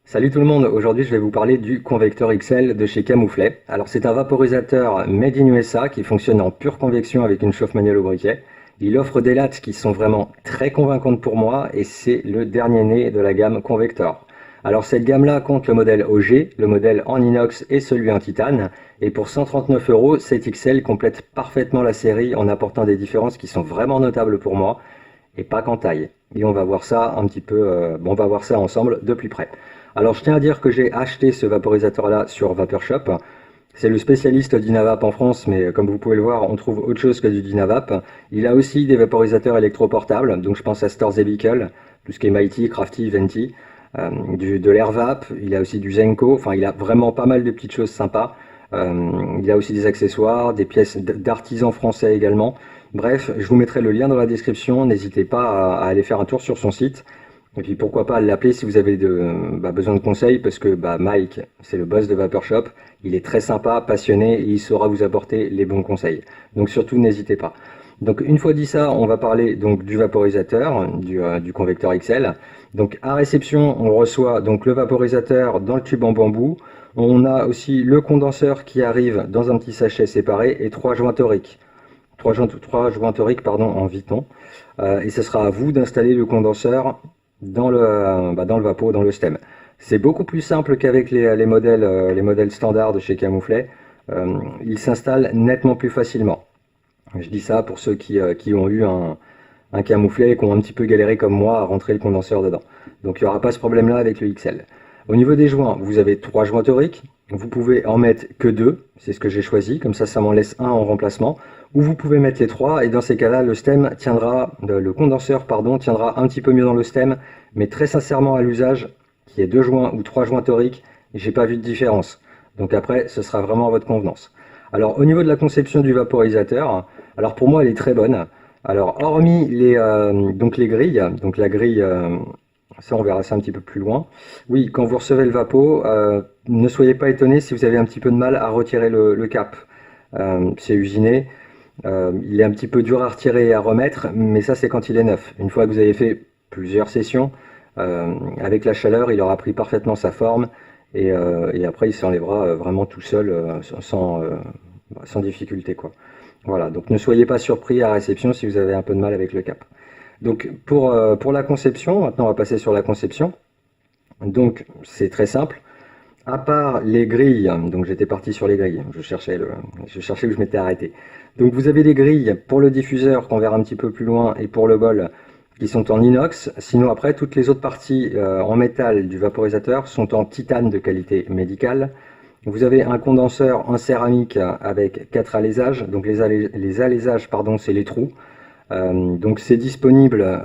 Salut tout le monde, aujourd'hui je vais vous parler du Convector XL de chez Camouflet. Alors c'est un vaporisateur made in USA qui fonctionne en pure convection avec une chauffe manuelle au briquet. Il offre des lattes qui sont vraiment très convaincantes pour moi et c'est le dernier né de la gamme Convector. Alors cette gamme-là compte le modèle OG, le modèle en inox et celui en titane. Et pour 139 €, cet XL complète parfaitement la série en apportant des différences qui sont vraiment notables pour moi et pas qu'en taille. Et on va voir ça un petit peu, on va voir ça ensemble de plus près. Alors je tiens à dire que j'ai acheté ce vaporisateur là sur Vaporshop. C'est le spécialiste d'Inavap en France, mais comme vous pouvez le voir, on trouve autre chose que du Dinavap. Il a aussi des vaporisateurs électroportables, donc je pense à Storz & Bickel, tout ce qui est Mighty, Crafty, Venti, de l'Airvap, il a aussi du Zenko, enfin il a vraiment pas mal de petites choses sympas. Il a aussi des accessoires, des pièces d'artisans français également. Bref, je vous mettrai le lien dans la description, n'hésitez pas à aller faire un tour sur son site. Et puis pourquoi pas l'appeler si vous avez besoin de conseils, parce que Mike, c'est le boss de Vaporshop, il est très sympa, passionné, et il saura vous apporter les bons conseils. Donc surtout n'hésitez pas. Donc une fois dit ça, on va parler donc du vaporisateur, du Convector XL. Donc à réception, on reçoit donc le vaporisateur dans le tube en bambou. On a aussi le condenseur qui arrive dans un petit sachet séparé et trois joints toriques. Trois joints toriques pardon, en Viton. Et ce sera à vous d'installer le condenseur dans le vapo, dans le stem. C'est beaucoup plus simple qu'avec les modèles standards de chez Camouflet. Il s'installe nettement plus facilement. Je dis ça pour ceux qui ont eu un Camouflet et qui ont un petit peu galéré comme moi à rentrer le condenseur dedans. Donc il n'y aura pas ce problème-là avec le XL. Au niveau des joints, vous avez trois joints toriques. Vous pouvez en mettre que deux, c'est ce que j'ai choisi, comme ça m'en laisse un en remplacement. Ou vous pouvez mettre les trois, et dans ces cas-là, le condenseur tiendra un petit peu mieux dans le stem, mais très sincèrement à l'usage, qu'il y ait deux joints ou trois joints toriques, j'ai pas vu de différence. Donc après, ce sera vraiment à votre convenance. Alors au niveau de la conception du vaporisateur, alors pour moi elle est très bonne. Alors hormis les grilles, donc la grille, ça on verra ça un petit peu plus loin. Oui, quand vous recevez le vapo, ne soyez pas étonné si vous avez un petit peu de mal à retirer le cap. C'est usiné, il est un petit peu dur à retirer et à remettre, mais ça c'est quand il est neuf. Une fois que vous avez fait plusieurs sessions, avec la chaleur, il aura pris parfaitement sa forme et après il s'enlèvera vraiment tout seul sans difficulté quoi. Voilà, donc ne soyez pas surpris à réception si vous avez un peu de mal avec le cap. Donc pour la conception, maintenant on va passer sur la conception. Donc c'est très simple. À part les grilles, donc j'étais parti sur les grilles, je cherchais où je m'étais arrêté. Donc vous avez les grilles pour le diffuseur qu'on verra un petit peu plus loin et pour le bol qui sont en inox. Sinon après toutes les autres parties en métal du vaporisateur sont en titane de qualité médicale. Vous avez un condenseur en céramique avec 4 alaisages. Donc les alaisages pardon, c'est les trous. Donc c'est disponible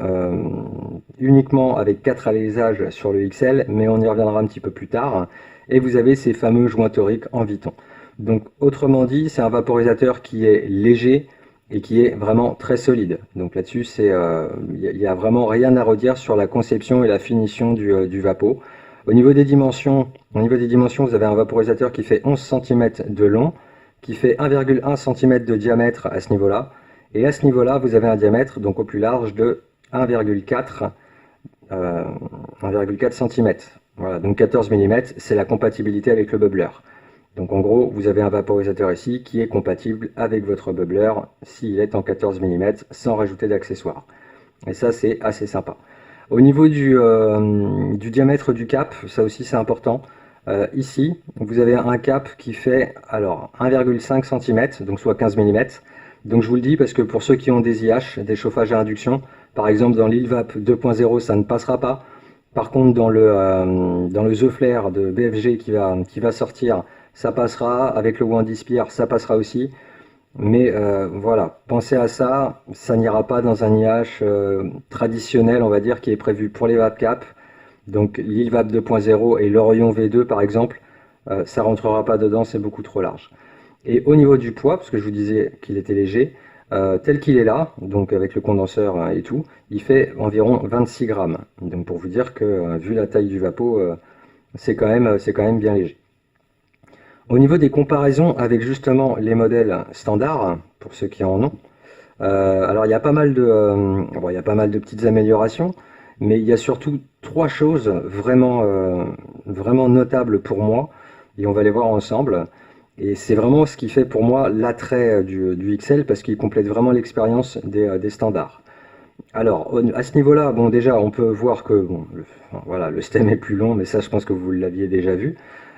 uniquement avec 4 alaisages sur le XL, mais on y reviendra un petit peu plus tard. Et vous avez ces fameux joints toriques en Viton. Donc autrement dit, c'est un vaporisateur qui est léger et qui est vraiment très solide. Donc là-dessus, il n'y a vraiment rien à redire sur la conception et la finition du vapo. Au niveau des dimensions, vous avez un vaporisateur qui fait 11 cm de long, qui fait 1,1 cm de diamètre à ce niveau-là. Et à ce niveau-là, vous avez un diamètre, donc au plus large, de 1,4 cm. Voilà, donc 14 mm, c'est la compatibilité avec le bubbler. Donc en gros, vous avez un vaporisateur ici qui est compatible avec votre bubbler s'il est en 14 mm sans rajouter d'accessoires. Et ça, c'est assez sympa. Au niveau du diamètre du cap, ça aussi c'est important. Ici, vous avez un cap qui fait alors 1,5 cm, donc soit 15 mm. Donc je vous le dis parce que pour ceux qui ont des IH, des chauffages à induction, par exemple dans l'ILVAP 2.0, ça ne passera pas. Par contre dans le The Flare de BFG qui va sortir, ça passera. Avec le Wandispire, ça passera aussi. Mais voilà, pensez à ça, ça n'ira pas dans un IH traditionnel, on va dire, qui est prévu pour les VapCap. Donc l'ILVAP 2.0 et l'Orion V2 par exemple, ça rentrera pas dedans, c'est beaucoup trop large. Et au niveau du poids, parce que je vous disais qu'il était léger, tel qu'il est là, donc avec le condenseur et tout, il fait environ 26 grammes. Donc pour vous dire que vu la taille du vapo, c'est quand même bien léger. Au niveau des comparaisons avec justement les modèles standards, pour ceux qui en ont, alors il y a pas mal de petites améliorations, mais il y a surtout trois choses vraiment vraiment notable pour moi, et on va les voir ensemble. Et c'est vraiment ce qui fait pour moi l'attrait du XL, parce qu'il complète vraiment l'expérience des standards. Alors, à ce niveau-là, bon, déjà, on peut voir que bon, enfin, voilà, le stem est plus long, mais ça, je pense que vous l'aviez déjà vu.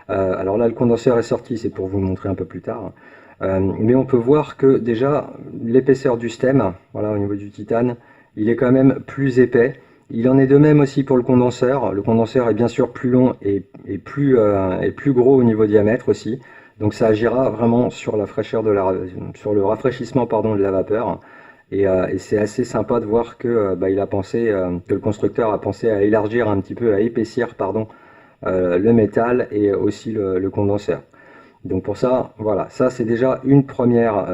Alors là, le condenseur est sorti, c'est pour vous le montrer un peu plus tard. Mais on peut voir que déjà, l'épaisseur du stem, voilà, au niveau du titane, il est quand même plus épais. Il en est de même aussi pour le condenseur. Le condenseur est bien sûr plus long et plus gros au niveau diamètre aussi. Donc ça agira vraiment sur la fraîcheur sur le rafraîchissement, pardon, de la vapeur. Et c'est assez sympa de voir que il a pensé, que le constructeur a pensé à élargir un petit peu, à épaissir, pardon, le métal et aussi le condenseur. Donc pour ça, voilà, ça c'est déjà une première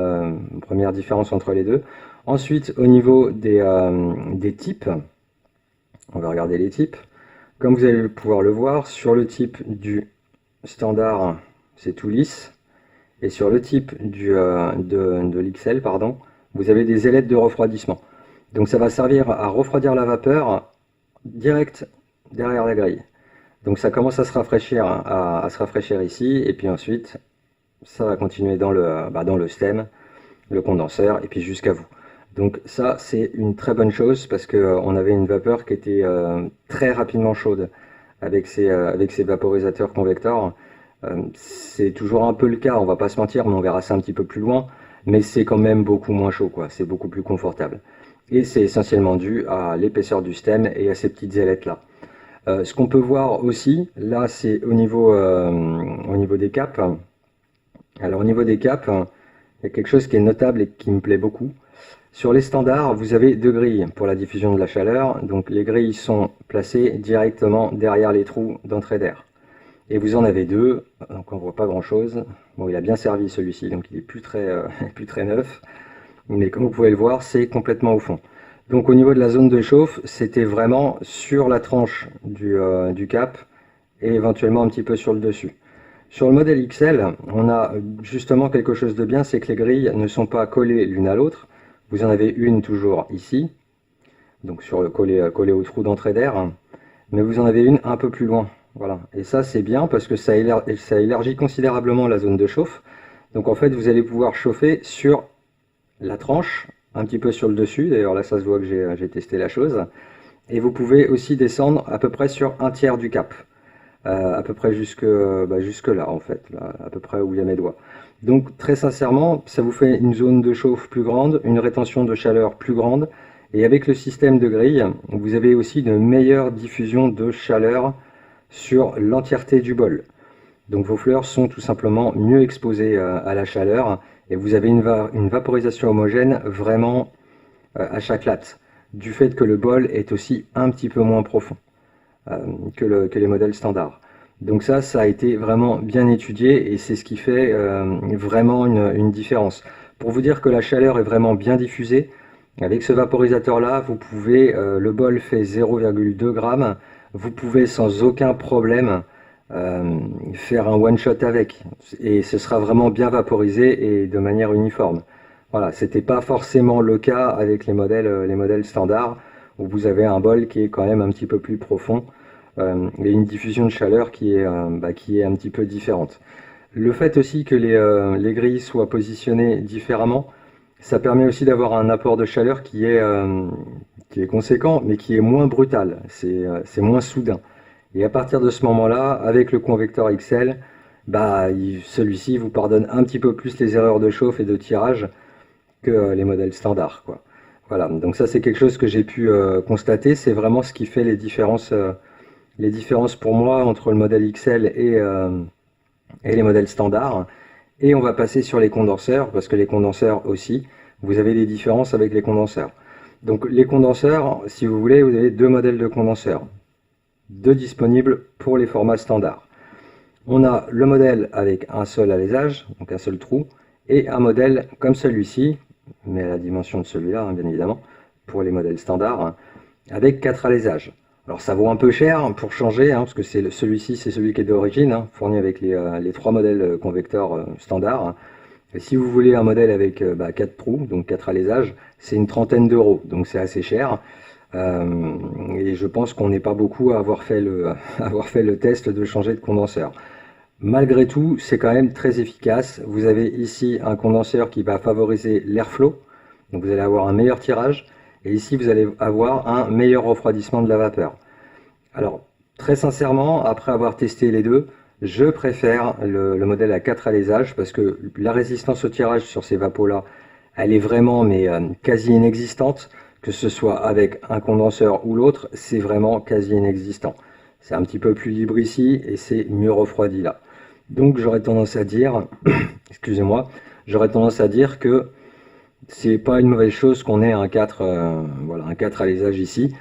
différence entre les deux. Ensuite, au niveau des types, on va regarder les types. Comme vous allez pouvoir le voir, sur le type du standard, c'est tout lisse. Et sur le type de l'XL, pardon, vous avez des ailettes de refroidissement. Donc ça va servir à refroidir la vapeur direct derrière la grille. Donc ça commence à se rafraîchir, à se rafraîchir ici, et puis ensuite ça va continuer dans le stem, le condenseur, et puis jusqu'à vous. Donc ça c'est une très bonne chose parce qu'on avait une vapeur qui était très rapidement chaude avec ces vaporisateurs convectors. C'est toujours un peu le cas, on va pas se mentir, mais on verra ça un petit peu plus loin. Mais c'est quand même beaucoup moins chaud, quoi. C'est beaucoup plus confortable. Et c'est essentiellement dû à l'épaisseur du stem et à ces petites ailettes là. Ce qu'on peut voir aussi, là c'est au niveau des caps. Alors au niveau des caps, il y a quelque chose qui est notable et qui me plaît beaucoup. Sur les standards, vous avez deux grilles pour la diffusion de la chaleur. Donc les grilles sont placées directement derrière les trous d'entrée d'air. Et vous en avez deux, donc on voit pas grand chose. Bon, il a bien servi celui-ci, donc il est plus très neuf. Mais comme vous pouvez le voir, c'est complètement au fond. Donc au niveau de la zone de chauffe, c'était vraiment sur la tranche du cap et éventuellement un petit peu sur le dessus. Sur le modèle XL, on a justement quelque chose de bien, c'est que les grilles ne sont pas collées l'une à l'autre. Vous en avez une toujours ici, donc collée au trou d'entrée d'air, mais vous en avez une un peu plus loin. Voilà, et ça c'est bien parce que ça élargit considérablement la zone de chauffe. Donc en fait vous allez pouvoir chauffer sur la tranche, un petit peu sur le dessus, d'ailleurs là ça se voit que j'ai testé la chose. Et vous pouvez aussi descendre à peu près sur un tiers du cap, à peu près jusque là en fait, là, à peu près où il y a mes doigts. Donc très sincèrement, ça vous fait une zone de chauffe plus grande, une rétention de chaleur plus grande, et avec le système de grille, vous avez aussi une meilleure diffusion de chaleur sur l'entièreté du bol. Donc vos fleurs sont tout simplement mieux exposées à la chaleur et vous avez une vaporisation homogène vraiment à chaque latte, du fait que le bol est aussi un petit peu moins profond que les modèles standards. Donc ça a été vraiment bien étudié et c'est ce qui fait vraiment une différence. Pour vous dire que la chaleur est vraiment bien diffusée, avec ce vaporisateur là, vous pouvez, le bol fait 0,2 g, vous pouvez sans aucun problème faire un one shot avec et ce sera vraiment bien vaporisé et de manière uniforme. Voilà, c'était pas forcément le cas avec les modèles standards où vous avez un bol qui est quand même un petit peu plus profond et une diffusion de chaleur qui est un petit peu différente. Le fait aussi que les grilles soient positionnées différemment, ça permet aussi d'avoir un apport de chaleur qui est conséquent, mais qui est moins brutal, c'est moins soudain. Et à partir de ce moment-là, avec le convecteur XL, celui-ci vous pardonne un petit peu plus les erreurs de chauffe et de tirage que les modèles standards, quoi. Voilà, donc ça c'est quelque chose que j'ai pu constater, c'est vraiment ce qui fait les différences pour moi entre le modèle XL et les modèles standards. Et on va passer sur les condenseurs, parce que les condenseurs aussi, vous avez des différences avec les condenseurs. Donc les condenseurs, si vous voulez, vous avez deux modèles de condenseurs, deux disponibles pour les formats standards. On a le modèle avec un seul alésage, donc un seul trou, et un modèle comme celui-ci, mais à la dimension de celui-là, hein, bien évidemment, pour les modèles standards, avec 4 alésages. Alors ça vaut un peu cher pour changer, hein, parce que celui-ci c'est celui qui est d'origine, hein, fourni avec les 3 modèles convecteurs standards. Et si vous voulez un modèle avec 4 trous, donc 4 alésages, c'est une trentaine d'euros, donc c'est assez cher. Et je pense qu'on n'est pas beaucoup à avoir fait avoir fait le test de changer de condenseur. Malgré tout, c'est quand même très efficace. Vous avez ici un condenseur qui va favoriser l'airflow, donc vous allez avoir un meilleur tirage, et ici vous allez avoir un meilleur refroidissement de la vapeur. Alors, très sincèrement, après avoir testé les deux, je préfère le modèle à 4 alaisages parce que la résistance au tirage sur ces vapos-là, elle est vraiment quasi inexistante, que ce soit avec un condenseur ou l'autre, c'est vraiment quasi inexistant. C'est un petit peu plus libre ici et c'est mieux refroidi là. Donc j'aurais tendance à dire, excusez-moi, j'aurais tendance à dire que c'est pas une mauvaise chose qu'on ait un 4, voilà, un 4 alésage ici.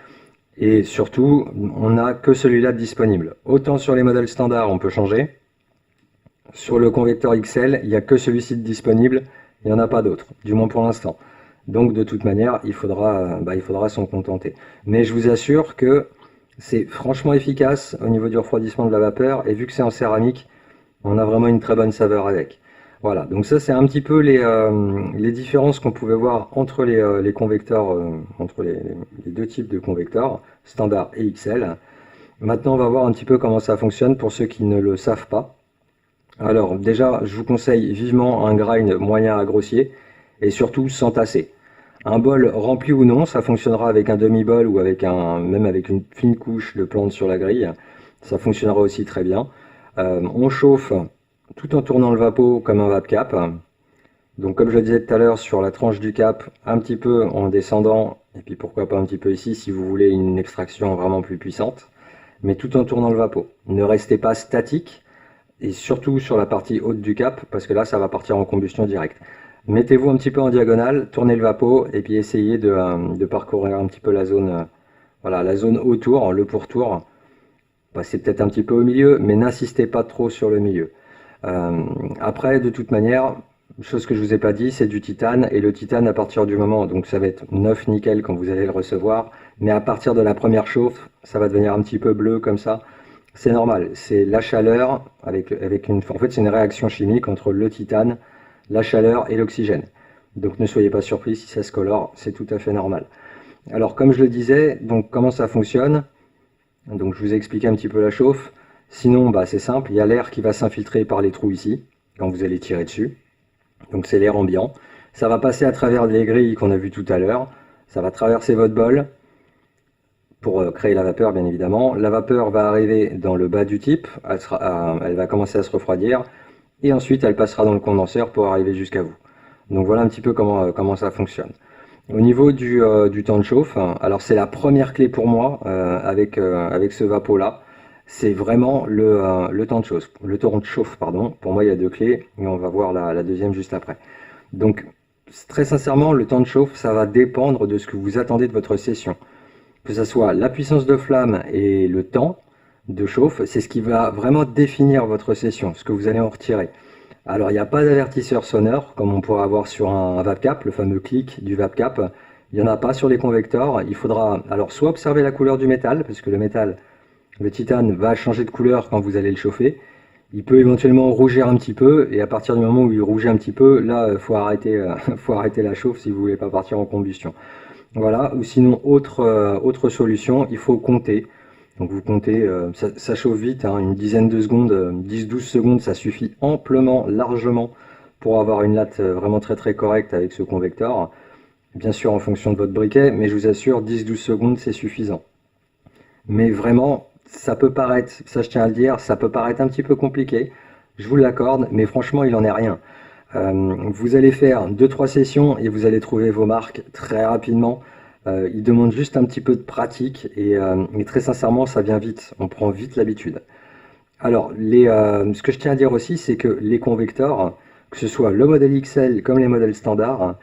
Et surtout, on n'a que celui-là disponible. Autant sur les modèles standards, on peut changer. Sur le convecteur XL, il n'y a que celui-ci disponible, il n'y en a pas d'autre, du moins pour l'instant. Donc de toute manière, il faudra s'en contenter. Mais je vous assure que c'est franchement efficace au niveau du refroidissement de la vapeur, et vu que c'est en céramique, on a vraiment une très bonne saveur avec. Voilà, donc ça c'est un petit peu les différences qu'on pouvait voir entre les convecteurs, entre les deux types de convecteurs, standard et XL. Maintenant on va voir un petit peu comment ça fonctionne pour ceux qui ne le savent pas. Alors déjà, je vous conseille vivement un grind moyen à grossier, et surtout sans tasser. Un bol rempli ou non, ça fonctionnera avec un demi-bol ou même avec une fine couche de plantes sur la grille. Ça fonctionnera aussi très bien. On chauffe tout en tournant le vapeau comme un vape cap. Donc comme je le disais tout à l'heure, sur la tranche du cap, un petit peu en descendant, et puis pourquoi pas un petit peu ici si vous voulez une extraction vraiment plus puissante, mais tout en tournant le vapeau. Ne restez pas statique, et surtout sur la partie haute du cap, parce que là ça va partir en combustion directe. Mettez-vous un petit peu en diagonale, tournez le vapeau, et puis essayez de parcourir un petit peu la zone, voilà, la zone autour, le pourtour. Passez peut-être un petit peu au milieu, mais n'insistez pas trop sur le milieu. Après, de toute manière, chose que je vous ai pas dit, c'est du titane, et le titane à partir du moment, donc ça va être 9 nickel quand vous allez le recevoir, mais à partir de la première chauffe, ça va devenir un petit peu bleu comme ça. C'est normal, c'est la chaleur, en fait c'est une réaction chimique entre le titane, la chaleur et l'oxygène. Donc ne soyez pas surpris si ça se colore, c'est tout à fait normal. Alors comme je le disais, donc comment ça fonctionne? Donc je vous ai expliqué un petit peu la chauffe. Sinon, c'est simple, il y a l'air qui va s'infiltrer par les trous ici, quand vous allez tirer dessus. Donc c'est l'air ambiant. Ça va passer à travers les grilles qu'on a vues tout à l'heure. Ça va traverser votre bol pour créer la vapeur, bien évidemment. La vapeur va arriver dans le bas du type, elle va commencer à se refroidir, et ensuite elle passera dans le condenseur pour arriver jusqu'à vous. Donc voilà un petit peu comment ça fonctionne. Au niveau du temps de chauffe, alors c'est la première clé pour moi avec ce vapeau là, c'est vraiment le temps de chauffe. Le temps de chauffe, pardon. Pour moi il y a deux clés et on va voir la deuxième juste après. Donc très sincèrement, le temps de chauffe, ça va dépendre de ce que vous attendez de votre session. Que ce soit la puissance de flamme et le temps de chauffe, c'est ce qui va vraiment définir votre session, ce que vous allez en retirer. Alors il n'y a pas d'avertisseur sonore comme on pourrait avoir sur un VapeCap, le fameux clic du VapeCap. Il n'y en a pas sur les convecteurs. Il faudra alors soit observer la couleur du métal, parce que le métal, le titane, va changer de couleur quand vous allez le chauffer. Il peut éventuellement rougir un petit peu, et à partir du moment où il rougit un petit peu, là, faut arrêter la chauffe si vous voulez pas partir en combustion. Voilà, ou sinon, autre solution, il faut compter. Donc vous comptez, ça chauffe vite, hein, une dizaine de secondes, 10-12 secondes, ça suffit amplement, largement, pour avoir une latte vraiment très très correcte avec ce convecteur. Bien sûr en fonction de votre briquet, mais je vous assure, 10-12 secondes, c'est suffisant. Mais vraiment, ça peut paraître, ça je tiens à le dire, ça peut paraître un petit peu compliqué, je vous l'accorde, mais franchement, il n'en est rien. Vous allez faire 2-3 sessions et vous allez trouver vos marques très rapidement. Il demande juste un petit peu de pratique et très sincèrement ça vient vite, on prend vite l'habitude. Alors ce que je tiens à dire aussi, c'est que les convecteurs, que ce soit le modèle XL comme les modèles standards,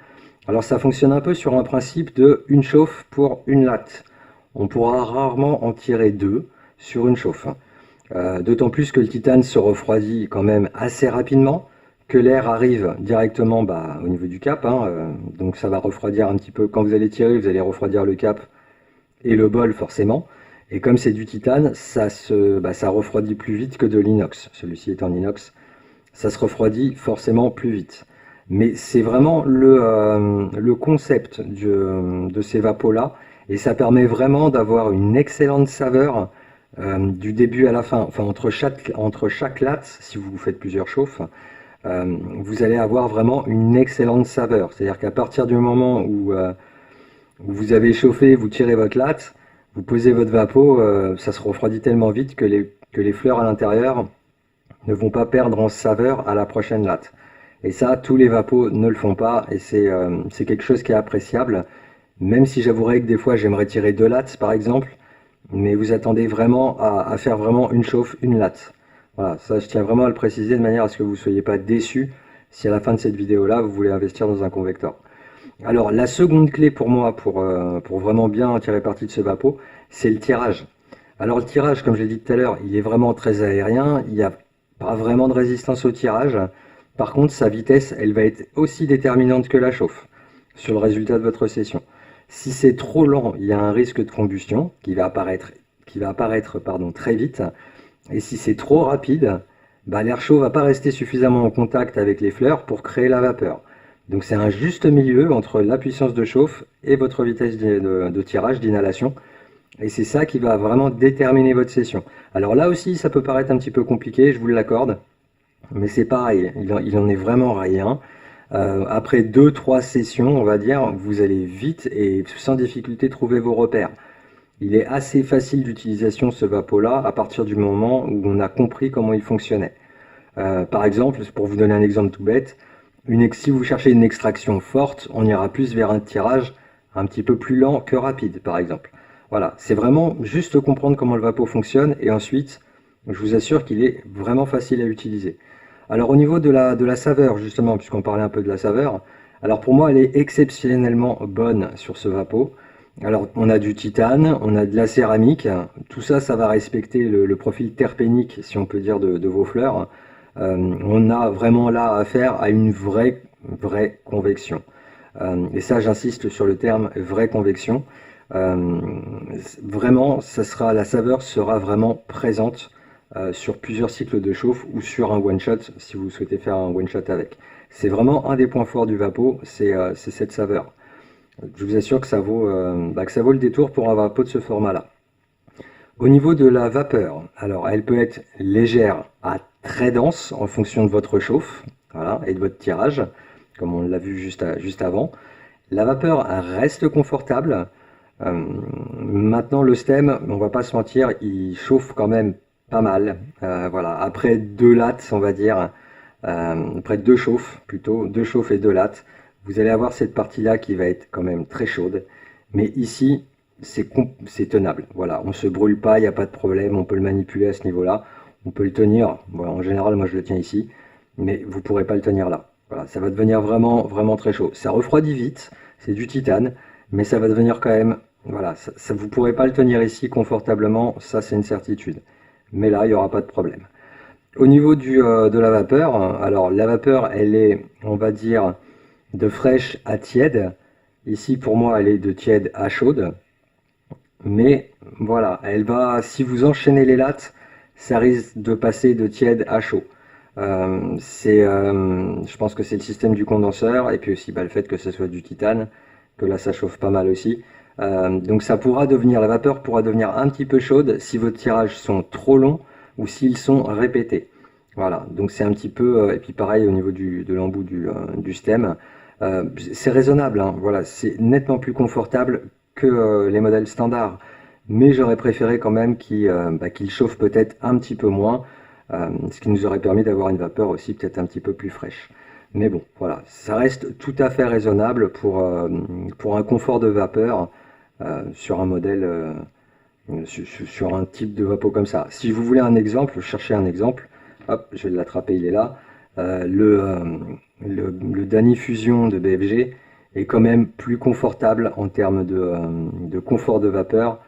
alors ça fonctionne un peu sur un principe de une chauffe pour une latte. On pourra rarement en tirer deux sur une chauffe. D'autant plus que le titane se refroidit quand même assez rapidement, que l'air arrive directement au niveau du cap, donc ça va refroidir un petit peu. Quand vous allez tirer, vous allez refroidir le cap et le bol forcément. Et comme c'est du titane, ça refroidit plus vite que de l'inox. Celui-ci est en inox, ça se refroidit forcément plus vite. Mais c'est vraiment le concept de ces vapos là Et ça permet vraiment d'avoir une excellente saveur du début à la fin. Enfin, entre chaque latte, si vous faites plusieurs chauffes, vous allez avoir vraiment une excellente saveur. C'est-à-dire qu'à partir du moment où vous avez chauffé, vous tirez votre latte, vous posez votre vapeau, ça se refroidit tellement vite que les fleurs à l'intérieur ne vont pas perdre en saveur à la prochaine latte. Et ça, tous les vapos ne le font pas, et c'est quelque chose qui est appréciable, même si j'avouerais que des fois j'aimerais tirer 2 lattes par exemple, mais vous attendez vraiment à faire vraiment une chauffe, une latte. Voilà, ça je tiens vraiment à le préciser de manière à ce que vous ne soyez pas déçus si à la fin de cette vidéo-là, vous voulez investir dans un convecteur. Alors la seconde clé pour moi, pour vraiment bien tirer parti de ce vapeau, c'est le tirage. Alors le tirage, comme je l'ai dit tout à l'heure, il est vraiment très aérien, il n'y a pas vraiment de résistance au tirage. Par contre, sa vitesse, elle va être aussi déterminante que la chauffe sur le résultat de votre session. Si c'est trop lent, il y a un risque de combustion qui va apparaître très vite. Et si c'est trop rapide, l'air chaud ne va pas rester suffisamment en contact avec les fleurs pour créer la vapeur. Donc c'est un juste milieu entre la puissance de chauffe et votre vitesse de tirage, d'inhalation. Et c'est ça qui va vraiment déterminer votre session. Alors là aussi, ça peut paraître un petit peu compliqué, je vous l'accorde. Mais c'est pareil, il en est vraiment rien. Après 2-3 sessions, on va dire, vous allez vite et sans difficulté trouver vos repères. Il est assez facile d'utilisation ce vapeau-là à partir du moment où on a compris comment il fonctionnait. Par exemple, pour vous donner un exemple tout bête, si vous cherchez une extraction forte, on ira plus vers un tirage un petit peu plus lent que rapide, par exemple. Voilà, c'est vraiment juste comprendre comment le vapeau fonctionne et ensuite, je vous assure qu'il est vraiment facile à utiliser. Alors au niveau de la saveur, justement, puisqu'on parlait un peu de la saveur, alors pour moi elle est exceptionnellement bonne sur ce vapeau. Alors on a du titane, on a de la céramique, tout ça, ça va respecter le profil terpénique, si on peut dire, de vos fleurs. On a vraiment là affaire à une vraie convection. Et ça, j'insiste sur le terme vraie convection. Vraiment, la saveur sera vraiment présente sur plusieurs cycles de chauffe ou sur un one-shot si vous souhaitez faire un one-shot avec. C'est vraiment un des points forts du vapeau, c'est cette saveur. Je vous assure que ça vaut le détour pour un vapeau de ce format-là. Au niveau de la vapeur, alors elle peut être légère à très dense en fonction de votre chauffe, voilà, et de votre tirage, comme on l'a vu juste avant. La vapeur reste confortable. Maintenant le stem, on va pas se mentir, il chauffe quand même pas mal. Voilà, après 2 lattes, on va dire, après 2 chauffes plutôt, 2 chauffes et 2 lattes, vous allez avoir cette partie-là qui va être quand même très chaude. Mais ici, c'est tenable. Voilà, on se brûle pas, il n'y a pas de problème, on peut le manipuler à ce niveau-là. On peut le tenir, bon, en général, moi je le tiens ici, mais vous pourrez pas le tenir là. Voilà, ça va devenir vraiment très chaud. Ça refroidit vite, c'est du titane, mais ça va devenir quand même, voilà, vous pourrez pas le tenir ici confortablement, ça c'est une certitude. Mais là, il n'y aura pas de problème. Au niveau de la vapeur, alors la vapeur, elle est, on va dire, de fraîche à tiède. Ici, pour moi, elle est de tiède à chaude. Mais voilà, si vous enchaînez les lattes, ça risque de passer de tiède à chaud. Je pense que c'est le système du condenseur et puis aussi le fait que ce soit du titane, que là ça chauffe pas mal aussi. Donc la vapeur pourra devenir un petit peu chaude si vos tirages sont trop longs ou s'ils sont répétés. Voilà, donc c'est un petit peu, et puis pareil au niveau de l'embout du stem, c'est raisonnable, hein, voilà, c'est nettement plus confortable que les modèles standards, mais j'aurais préféré quand même qu'il chauffe peut-être un petit peu moins, ce qui nous aurait permis d'avoir une vapeur aussi peut-être un petit peu plus fraîche. Mais bon, voilà, ça reste tout à fait raisonnable pour un confort de vapeur sur un modèle, sur un type de vapeau comme ça. Si vous voulez un exemple, cherchez un exemple, hop, je vais l'attraper, il est là. Le Dany Fusion de BFG est quand même plus confortable en termes de confort de vapeur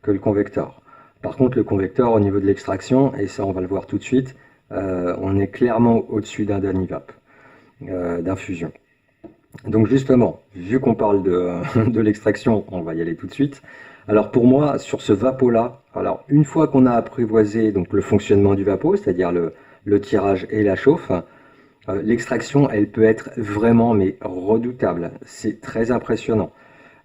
que le Convector. Par contre, le Convector, au niveau de l'extraction, et ça on va le voir tout de suite, on est clairement au-dessus d'un Danyvape, d'un Fusion. Donc justement, vu qu'on parle de l'extraction, on va y aller tout de suite. Alors pour moi, sur ce vapeau-là, alors une fois qu'on a apprivoisé donc, le fonctionnement du vapeau, c'est-à-dire le tirage et la chauffe, l'extraction, elle peut être vraiment mais redoutable. C'est très impressionnant.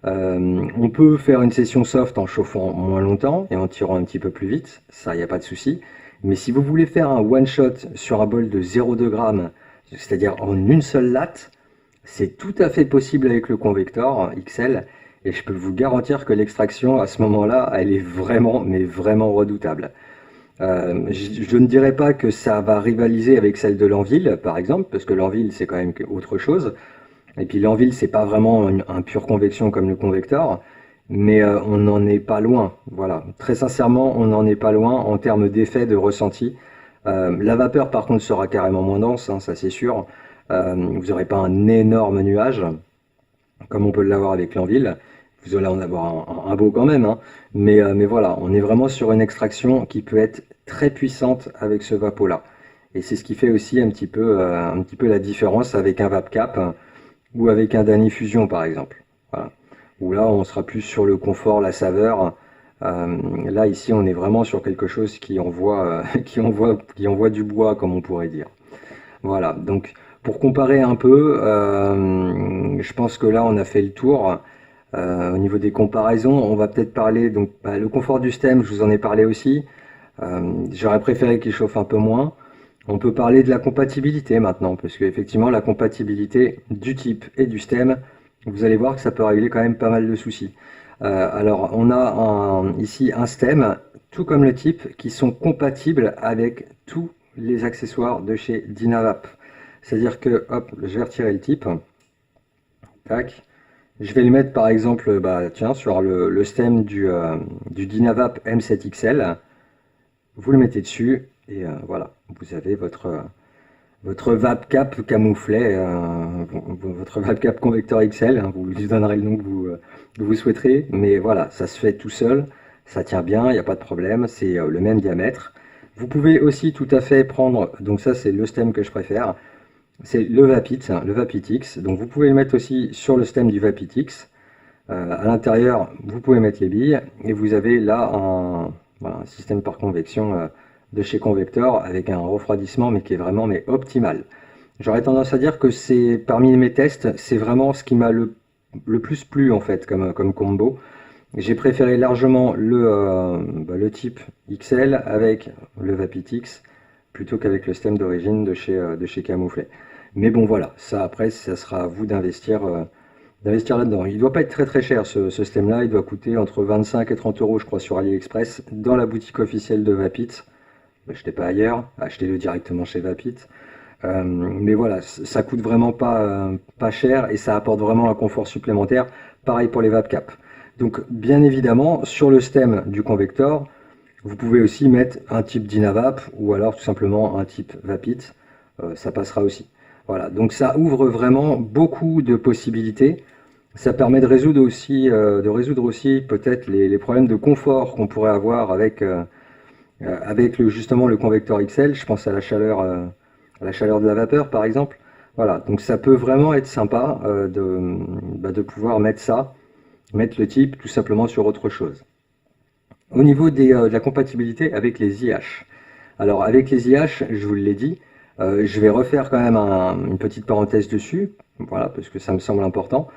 On peut faire une session soft en chauffant moins longtemps et en tirant un petit peu plus vite, ça, il n'y a pas de souci. Mais si vous voulez faire un one shot sur un bol de 0,2 g, c'est-à-dire en une seule latte, c'est tout à fait possible avec le Convector XL, et je peux vous garantir que l'extraction à ce moment-là, elle est vraiment, mais vraiment redoutable. Je ne dirais pas que ça va rivaliser avec celle de l'Anvil, par exemple, parce que l'Anvil, c'est quand même autre chose. Et puis l'Anvil, c'est pas vraiment un pure convection comme le Convector, mais on n'en est pas loin. Voilà, très sincèrement, on n'en est pas loin en termes d'effet, de ressenti. La vapeur, par contre, sera carrément moins dense, hein, ça c'est sûr. Vous n'aurez pas un énorme nuage, comme on peut l'avoir avec l'Anvil. Vous allez en avoir un beau quand même, hein. Mais voilà, on est vraiment sur une extraction qui peut être très puissante avec ce vapo-là. Et c'est ce qui fait aussi un petit peu la différence avec un VapCap ou avec un Danny Fusion par exemple. Voilà. Où là, on sera plus sur le confort, la saveur. Là, ici, on est vraiment sur quelque chose qui envoie, qui envoie du bois, comme on pourrait dire. Voilà, donc pour comparer un peu, je pense que là, on a fait le tour. Au niveau des comparaisons, on va peut-être parler, donc le confort du stem, je vous en ai parlé aussi. J'aurais préféré qu'il chauffe un peu moins. On peut parler de la compatibilité maintenant, parce qu'effectivement, la compatibilité du type et du stem, vous allez voir que ça peut régler quand même pas mal de soucis. Alors, on a ici un stem, tout comme le type, qui sont compatibles avec tous les accessoires de chez Dynavap. C'est-à-dire que, hop, je vais retirer le type. Tac. Je vais le mettre par exemple tiens, sur le stem du Dynavap M7XL. Vous le mettez dessus et voilà, vous avez votre VapCap camouflet, votre VapCap Convector XL, hein, vous lui donnerez le nom que vous souhaiterez, mais voilà, ça se fait tout seul, ça tient bien, il n'y a pas de problème, c'est le même diamètre. Vous pouvez aussi tout à fait prendre, donc ça c'est le stem que je préfère, c'est le Vapit, hein, le Vapit X, donc vous pouvez le mettre aussi sur le stem du Vapit X. À l'intérieur, vous pouvez mettre les billes, et vous avez là voilà, un système par convection de chez Convector avec un refroidissement mais qui est vraiment optimal. J'aurais tendance à dire que c'est parmi mes tests, c'est vraiment ce qui m'a le plus plu en fait comme combo. J'ai préféré largement le type XL avec le Vapitix plutôt qu'avec le stem d'origine de chez Camouflet. Mais bon voilà, ça après ça sera à vous d'investir là-dedans. Il ne doit pas être très très cher ce stem-là, il doit coûter entre 25 et 30 euros je crois sur AliExpress dans la boutique officielle de Vapit. Achetez pas ailleurs, achetez-le directement chez Vapit. Mais voilà, ça coûte vraiment pas cher et ça apporte vraiment un confort supplémentaire. Pareil pour les VapCap. Donc bien évidemment, sur le stem du Convector, vous pouvez aussi mettre un type Dynavap ou alors tout simplement un type Vapit. Ça passera aussi. Voilà, donc ça ouvre vraiment beaucoup de possibilités. Ça permet de résoudre aussi, peut-être les problèmes de confort qu'on pourrait avoir avec justement le Convector XL. Je pense à la chaleur de la vapeur par exemple. Voilà, donc ça peut vraiment être sympa de pouvoir mettre le type tout simplement sur autre chose. Au niveau de la compatibilité avec les IH. Alors avec les IH, je vous l'ai dit, je vais refaire quand même une petite parenthèse dessus, voilà, parce que ça me semble important.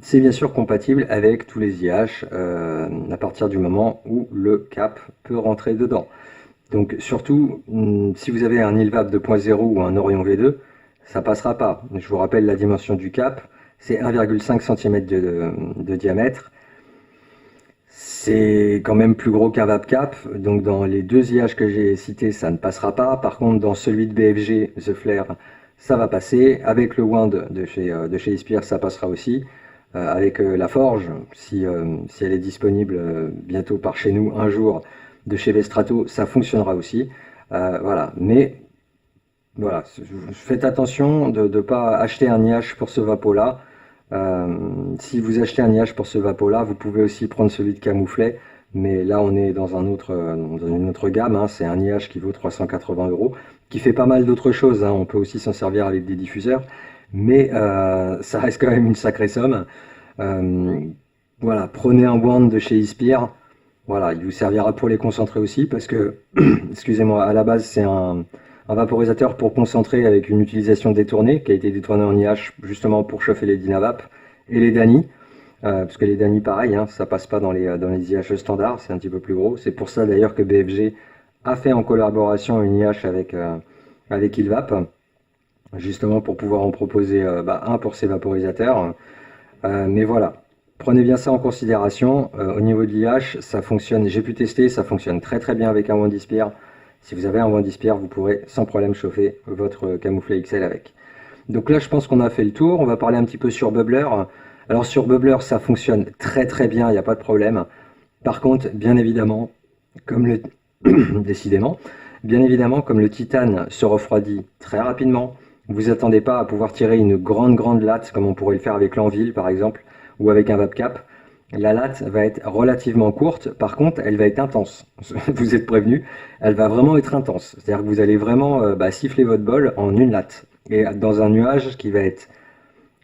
C'est bien sûr compatible avec tous les IH à partir du moment où le cap peut rentrer dedans. Donc surtout, si vous avez un ILVAP 2.0 ou un Orion V2, ça passera pas. Je vous rappelle la dimension du cap, c'est 1,5 cm de diamètre. C'est quand même plus gros qu'un VapCap, donc dans les deux IH que j'ai cités, ça ne passera pas. Par contre, dans celui de BFG, The Flare, ça va passer. Avec le Wind de chez Ispire, ça passera aussi. Avec la Forge, si elle est disponible bientôt par chez nous un jour, de chez Vestrato, ça fonctionnera aussi. Voilà, mais voilà, faites attention de ne pas acheter un IH pour ce vapo-là. Si vous achetez un IH pour ce vapo-là, vous pouvez aussi prendre celui de Camouflet, mais là on est dans une autre gamme, hein. C'est un IH qui vaut 380 €, qui fait pas mal d'autres choses, hein. On peut aussi s'en servir avec des diffuseurs, mais ça reste quand même une sacrée somme. Voilà, prenez un Wand de chez Ispire. Voilà, il vous servira pour les concentrer aussi parce que, excusez-moi, à la base c'est un vaporisateur pour concentrer avec une utilisation détournée qui a été détournée en IH justement pour chauffer les Dynavap et les Dany. parce que les Dany pareil, hein, ça passe pas dans les IH standards, c'est un petit peu plus gros. C'est pour ça d'ailleurs que BFG a fait en collaboration une IH avec Ilvap, justement pour pouvoir en proposer un pour ses vaporisateurs. Mais voilà, prenez bien ça en considération. Au niveau de l'IH, ça fonctionne, j'ai pu tester, ça fonctionne très très bien avec un Wandispire. Si vous avez un Wandispire, vous pourrez sans problème chauffer votre camouflet XL avec. Donc là, je pense qu'on a fait le tour. On va parler un petit peu sur Bubbler. Alors sur Bubbler, ça fonctionne très très bien, il n'y a pas de problème. Par contre, bien évidemment, comme le décidément, bien évidemment, comme le titane se refroidit très rapidement, vous attendez pas à pouvoir tirer une grande latte comme on pourrait le faire avec l'Anvil par exemple ou avec un Vapcap. La latte va être relativement courte, par contre elle va être intense. Vous êtes prévenu, elle va vraiment être intense. C'est-à-dire que vous allez vraiment siffler votre bol en une latte. Et dans un nuage qui va être,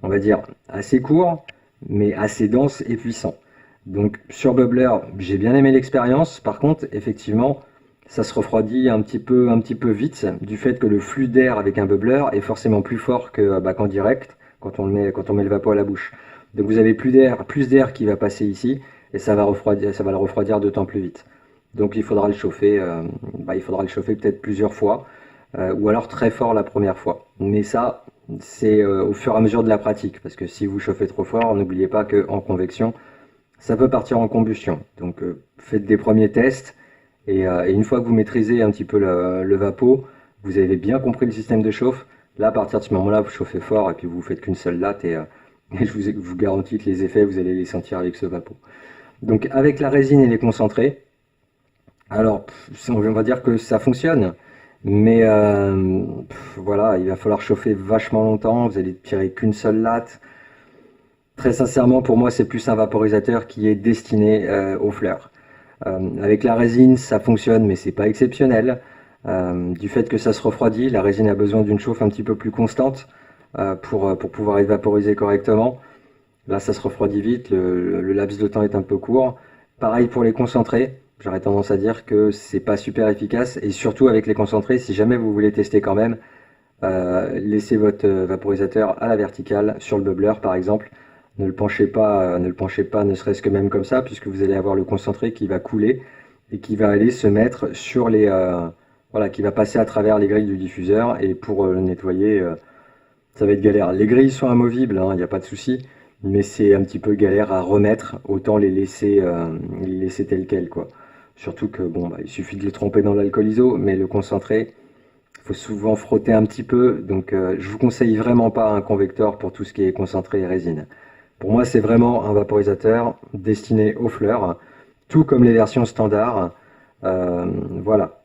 on va dire, assez court, mais assez dense et puissant. Donc sur Bubbler, j'ai bien aimé l'expérience. Par contre, effectivement, ça se refroidit un petit peu vite du fait que le flux d'air avec un bubbler est forcément plus fort qu'en direct quand on met le vapeau à la bouche. Donc vous avez plus d'air qui va passer ici et ça va le refroidir d'autant plus vite. Donc il faudra le chauffer, peut-être plusieurs fois ou alors très fort la première fois. Mais ça, c'est au fur et à mesure de la pratique parce que si vous chauffez trop fort, n'oubliez pas qu'en convection, ça peut partir en combustion. Donc faites des premiers tests. Et une fois que vous maîtrisez un petit peu le vapeau, vous avez bien compris le système de chauffe. Là, à partir de ce moment-là, vous chauffez fort et puis vous faites qu'une seule latte et je vous garantis que les effets, vous allez les sentir avec ce vapeau. Donc avec la résine et les concentrés, alors on va dire que ça fonctionne, mais voilà, il va falloir chauffer vachement longtemps. Vous allez tirer qu'une seule latte. Très sincèrement, pour moi, c'est plus un vaporisateur qui est destiné aux fleurs. Avec la résine, ça fonctionne, mais c'est pas exceptionnel. Du fait que ça se refroidit, la résine a besoin d'une chauffe un petit peu plus constante pour pouvoir être vaporisée correctement. Là, ça se refroidit vite, le laps de temps est un peu court. Pareil pour les concentrés, j'aurais tendance à dire que c'est pas super efficace. Et surtout avec les concentrés, si jamais vous voulez tester quand même, laissez votre vaporisateur à la verticale sur le bubbler par exemple. Ne le penchez pas, ne serait-ce que même comme ça, puisque vous allez avoir le concentré qui va couler et qui va aller se mettre sur les, voilà, qui va passer à travers les grilles du diffuseur. Et pour le nettoyer, ça va être galère. Les grilles sont amovibles, il n'y a pas de souci, mais c'est un petit peu galère à remettre. Autant les laisser telles quelles, quoi. Surtout que bon, il suffit de les tremper dans l'alcool iso, mais le concentré, il faut souvent frotter un petit peu. Donc, je vous conseille vraiment pas un convecteur pour tout ce qui est concentré et résine. Pour moi, c'est vraiment un vaporisateur destiné aux fleurs, tout comme les versions standards. Voilà,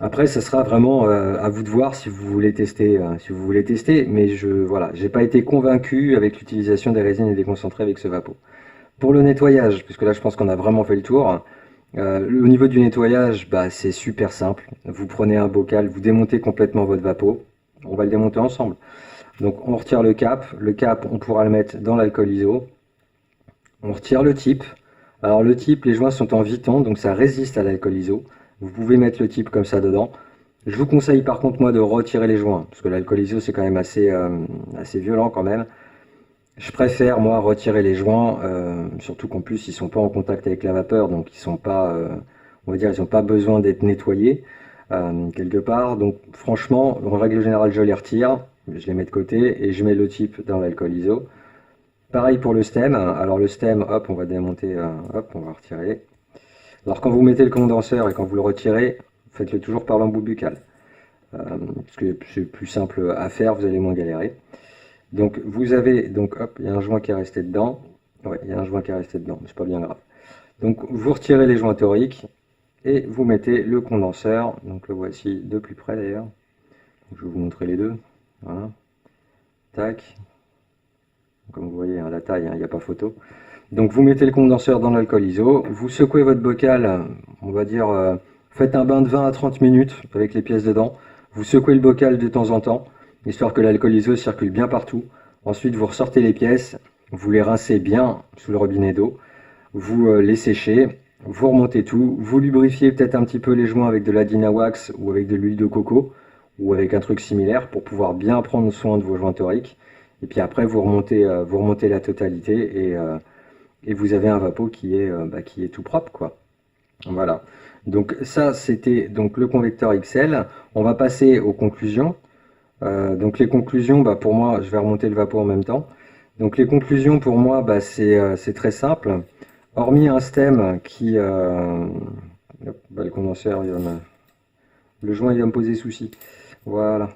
après, ça sera vraiment à vous de voir si vous voulez tester, mais voilà, j'ai pas été convaincu avec l'utilisation des résines et des concentrés avec ce vapeau. Pour le nettoyage, puisque là, je pense qu'on a vraiment fait le tour. Au niveau du nettoyage, c'est super simple. Vous prenez un bocal, vous démontez complètement votre vapeau. On va le démonter ensemble. Donc on retire le cap. Le cap, on pourra le mettre dans l'alcool iso. On retire le type. Alors le type, les joints sont en Viton, donc ça résiste à l'alcool iso. Vous pouvez mettre le type comme ça dedans. Je vous conseille par contre moi de retirer les joints, parce que l'alcool iso c'est quand même assez violent quand même. Je préfère moi retirer les joints, surtout qu'en plus ils sont pas en contact avec la vapeur, donc ils sont pas, on va dire, ils n'ont pas besoin d'être nettoyés quelque part. Donc franchement, en règle générale, je les retire, je les mets de côté et je mets le type dans l'alcool iso. Pareil pour le stem. Alors le stem, hop, on va démonter, hop, on va retirer. Alors quand vous mettez le condenseur et quand vous le retirez, faites-le toujours par l'embout buccal, parce que c'est plus simple à faire, vous allez moins galérer. Donc vous avez, donc hop, il y a un joint qui est resté dedans. Ouais, il y a un joint qui est resté dedans, mais c'est pas bien grave. Donc vous retirez les joints toriques et vous mettez le condenseur. Donc le voici de plus près d'ailleurs. Je vais vous montrer les deux. Voilà. Tac. Comme vous voyez, la taille, il n'y a pas photo. Donc vous mettez le condenseur dans l'alcool iso, vous secouez votre bocal, on va dire, faites un bain de 20 à 30 minutes avec les pièces dedans. Vous secouez le bocal de temps en temps, histoire que l'alcool iso circule bien partout. Ensuite, vous ressortez les pièces, vous les rincez bien sous le robinet d'eau, vous les séchez, vous remontez tout, vous lubrifiez peut-être un petit peu les joints avec de la Dynawax ou avec de l'huile de coco ou avec un truc similaire pour pouvoir bien prendre soin de vos joints toriques. Et puis après, vous remontez la totalité et vous avez un vapeau qui est tout propre, quoi. Voilà. Donc ça, c'était donc le convecteur XL. On va passer aux conclusions. Donc les conclusions, pour moi, je vais remonter le vapeau en même temps. Donc les conclusions pour moi, c'est très simple. Hormis un stem le condenseur, le joint il va me poser souci. Voilà.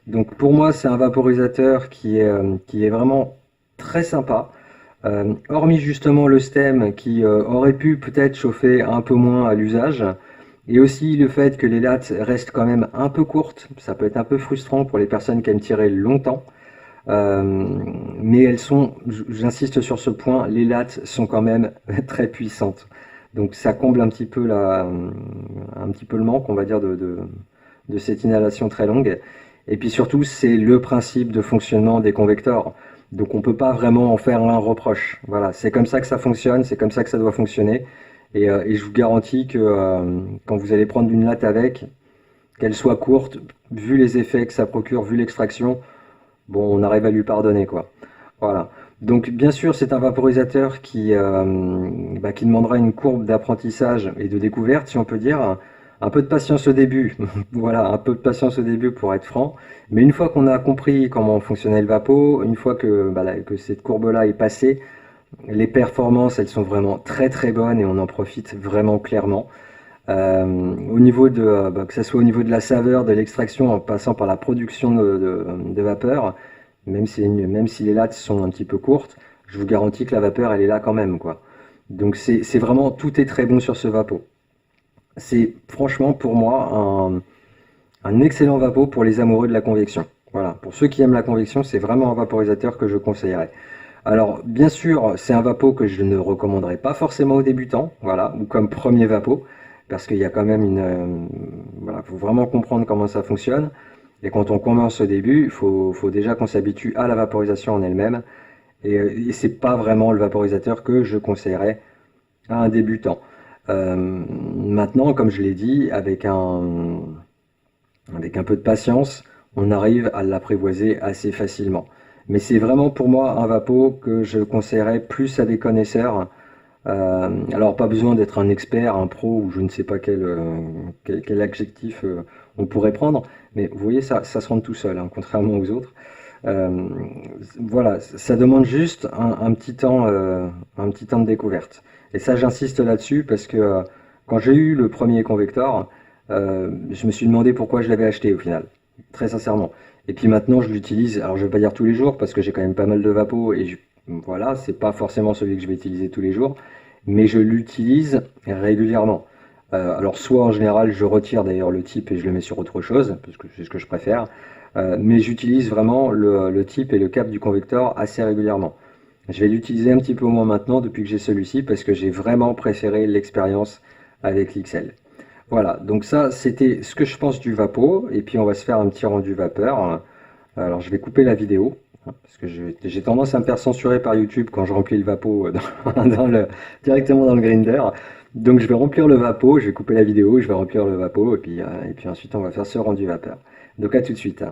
Donc pour moi, c'est un vaporisateur qui est vraiment très sympa. Hormis justement le stem qui aurait pu peut-être chauffer un peu moins à l'usage, et aussi le fait que les lattes restent quand même un peu courtes, ça peut être un peu frustrant pour les personnes qui aiment tirer longtemps. Euh, mais j'insiste sur ce point, les lattes sont quand même très puissantes. Donc ça comble un petit peu le manque, on va dire, de cette inhalation très longue. Et puis surtout, c'est le principe de fonctionnement des convecteurs. Donc on ne peut pas vraiment en faire un reproche. Voilà, c'est comme ça que ça fonctionne, c'est comme ça que ça doit fonctionner. Et je vous garantis que quand vous allez prendre une latte avec, qu'elle soit courte, vu les effets que ça procure, vu l'extraction, bon, on arrive à lui pardonner, quoi. Voilà. Donc, bien sûr, c'est un vaporisateur qui demandera une courbe d'apprentissage et de découverte, si on peut dire. Un peu de patience au début. Voilà, un peu de patience au début pour être franc. Mais une fois qu'on a compris comment fonctionnait le vapo, une fois que cette courbe-là est passée, les performances, elles sont vraiment très très bonnes et on en profite vraiment clairement. Que ce soit au niveau de la saveur, de l'extraction, en passant par la production de vapeur, même si les lattes sont un petit peu courtes, je vous garantis que la vapeur, elle est là quand même, quoi. Donc c'est vraiment, tout est très bon sur ce vapeau. C'est franchement pour moi un excellent vapeau pour les amoureux de la convection. Voilà, pour ceux qui aiment la convection, c'est vraiment un vaporisateur que je conseillerais. Alors, bien sûr, c'est un vapeau que je ne recommanderais pas forcément aux débutants, voilà, ou comme premier vapeau, parce qu'il y a quand même voilà, faut vraiment comprendre comment ça fonctionne. Et quand on commence au début, faut déjà qu'on s'habitue à la vaporisation en elle-même. Et c'est pas vraiment le vaporisateur que je conseillerais à un débutant. Maintenant, comme je l'ai dit, avec un peu de patience, on arrive à l'apprivoiser assez facilement. Mais c'est vraiment pour moi un vapeau que je conseillerais plus à des connaisseurs. Alors pas besoin d'être un expert, un pro ou je ne sais pas quel adjectif on pourrait prendre, mais vous voyez ça se rend tout seul, hein, contrairement aux autres. Euh, voilà, ça demande juste un petit temps de découverte. Et ça, j'insiste là-dessus parce que quand j'ai eu le premier convector, je me suis demandé pourquoi je l'avais acheté au final, très sincèrement. Et puis maintenant, je l'utilise. Alors, je ne vais pas dire tous les jours parce que j'ai quand même pas mal de vapos et voilà, c'est pas forcément celui que je vais utiliser tous les jours, mais je l'utilise régulièrement. Alors, soit en général, je retire d'ailleurs le type et je le mets sur autre chose parce que c'est ce que je préfère. Mais j'utilise vraiment le type et le cap du convecteur assez régulièrement. Je vais l'utiliser un petit peu moins maintenant depuis que j'ai celui-ci parce que j'ai vraiment préféré l'expérience avec l'XL. Voilà, donc ça c'était ce que je pense du vapo et puis on va se faire un petit rendu vapeur. Alors je vais couper la vidéo hein, parce que j'ai tendance à me faire censurer par YouTube quand je remplis le vapo directement dans le grinder. Donc je vais remplir le vapo, je vais couper la vidéo, je vais remplir le vapo et puis ensuite on va faire ce rendu vapeur. Donc à tout de suite.